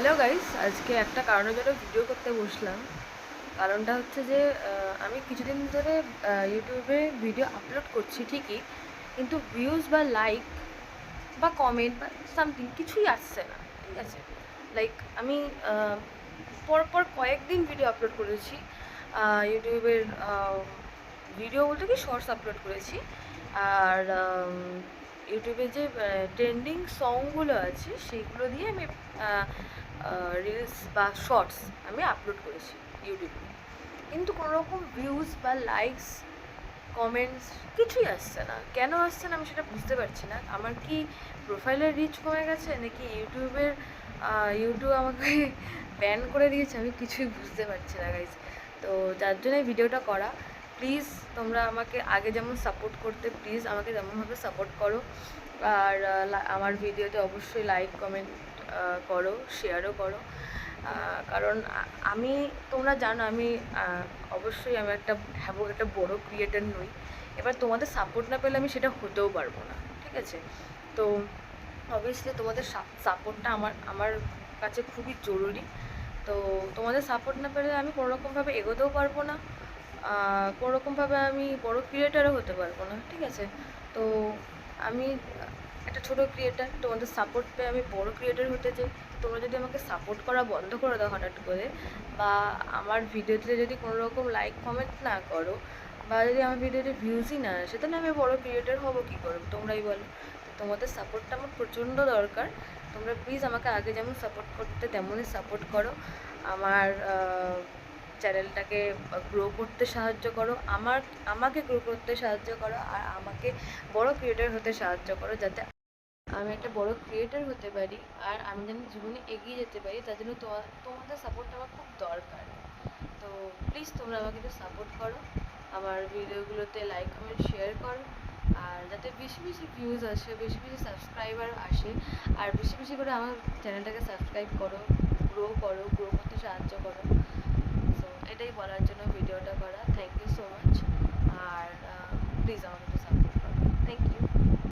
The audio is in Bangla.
হ্যালো গাইস, আজকে একটা কারণের জন্য ভিডিও করতে বসলাম। কারণটা হচ্ছে যে আমি কিছুদিন ধরে ইউটিউবে ভিডিও আপলোড করছি ঠিকই, কিন্তু ভিউজ বা লাইক বা কমেন্ট বা সামথিং কিছুই আসছে না। ঠিক আছে, লাইক আমি পরপর কয়েকদিন ভিডিও আপলোড করেছি ইউটিউবের, ভিডিও বলতে কি শর্টস আপলোড করেছি। আর ইউটিউবে যে ট্রেন্ডিং সংগুলো আছে সেইগুলো দিয়ে আমি রিলস বা শর্টস আমি আপলোড করেছি ইউটিউবে, কিন্তু কোনো রকম ভিউজ বা লাইকস কমেন্টস কিছুই আসছে না। কেন আসছে না আমি সেটা বুঝতে পারছি না। আমার কি প্রোফাইলের রিচ কমে গেছে, নাকি ইউটিউব আমাকে ব্যান করে দিয়েছে, আমি কিছুই বুঝতে পারছি না গাইজ। তো যার জন্য ভিডিওটা করা। প্লিজ তোমরা আমাকে আগে যেমন সাপোর্ট করতে, প্লিজ আমাকে তেমনভাবে সাপোর্ট করো। আর আমার ভিডিওতে অবশ্যই লাইক কমেন্ট করো, শেয়ারও করো। কারণ আমি, তোমরা জানো আমি অবশ্যই আমি একটা বড় ক্রিয়েটার নই। এবার তোমাদের সাপোর্ট না পেলে আমি সেটা হতেও পারবো না। ঠিক আছে, তো অবভিয়াসলি তোমাদের সাপোর্টটা আমার আমার কাছে খুবই জরুরি। তো তোমাদের সাপোর্ট না পেলে আমি কোনোরকমভাবে এগোতেও পারবো না, কোনোরকমভাবে আমি বড় ক্রিয়েটারও হতে পারবো না। ঠিক আছে, তো আমি একটা ছোটো ক্রিয়েটার, তোমাদের সাপোর্ট পেয়ে আমি বড় ক্রিয়েটার হতে চাই। তোমরা যদি আমাকে সাপোর্ট করা বন্ধ করে দাও হঠাৎ করে, বা আমার ভিডিওতে যদি কোনো রকম লাইক কমেন্ট না করো, বা যদি আমার ভিডিওতে ভিউজই না আসে, তাহলে আমি বড় ক্রিয়েটার হবো কী করে, তোমরাই বলো। তোমাদের সাপোর্টটা আমার প্রচণ্ড দরকার। তোমরা প্লিজ আমাকে আগে যেমন সাপোর্ট করতে তেমনই সাপোর্ট করো। আমার চ্যানেলটাকে গ্রো করতে সাহায্য করো, আমাকে গ্রো করতে সাহায্য করো, আর আমাকে বড় ক্রিয়েটার হতে সাহায্য করো, যাতে আমি একটা বড় ক্রিয়েটার হতে পারি, আর আমি যেন জীবনে এগিয়ে যেতে পারি। তার জন্য তোমাদের সাপোর্ট আমার খুব দরকার। তো প্লিজ তোমরা আমাকে একটু সাপোর্ট করো, আমার ভিডিওগুলোতে লাইক কমেন্ট শেয়ার করো, আর যাতে বেশি বেশি ভিউজ আসে, বেশি বেশি সাবস্ক্রাইবার আসে, আর বেশি বেশি করে আমার চ্যানেলটাকে সাবস্ক্রাইব করো, গ্রো করতে সাহায্য করো।